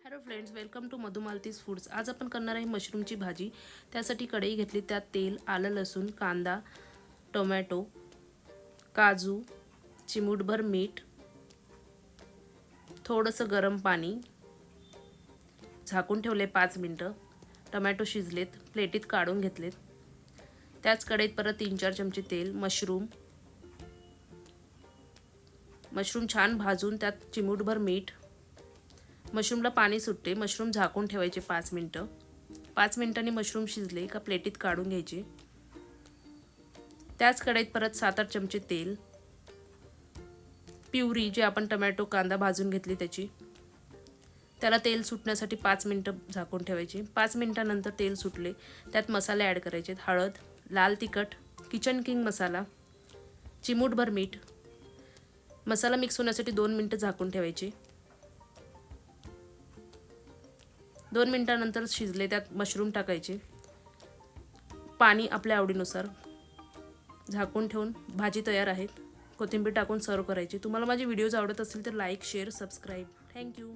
Hello friends, welcome to Madhumalati's foods. आज आपण करणार आहे मशरूमची भाजी। त्यासाठी कढई घेतली, त्यात तेल, आलं लसूण, कांदा, टोमॅटो, काजू, चिमूटभर मीठ, थोडंसं गरम पाणी, झाकून ठेवले 5 मिनिटं। टोमॅटो शिजलेत, प्लेटीत काढून घेतलेत। त्याच कढईत परत 3-4 चमचे तेल, मशरूम छान भाजून त्यात चिमूटभर मीठ। मशरूमला पाणी सुटते, मशरूम झाकून ठेवायचे 5 मिनिटं। 5 मिनिटांनी मशरूम शिजले का प्लेटीत काढून घ्यायचे। त्याच कढईत परत 7-8 चमचे तेल, प्युरी जे आपण टोमॅटो कांदा भाजून घेतली त्याची, त्याला तेल सुटण्यासाठी 5 मिनिटं झाकून ठेवायचे। 5 मिनिटांनंतर तेल सुटले, त्यात मसाले ॲड करायचे। हळद, लाल तिखट, किचन किंग मसाला, चिमूटभर मीठ। मसाला मिक्स होण्यासाठी 2 मिनिटं झाकून ठेवायचे। 2 मिनिटांनंतर शिजले, त्यात मशरूम टाकायचे। पाणी आपल्या आवडीनुसार। झाकून ठेवून भाजी तयार आहे। कोथिंबीर टाकून सर्व करायची। तुम्हाला माझे व्हिडिओज आवडत असतील तर लाईक, शेअर, सबस्क्राईब। थँक्यू।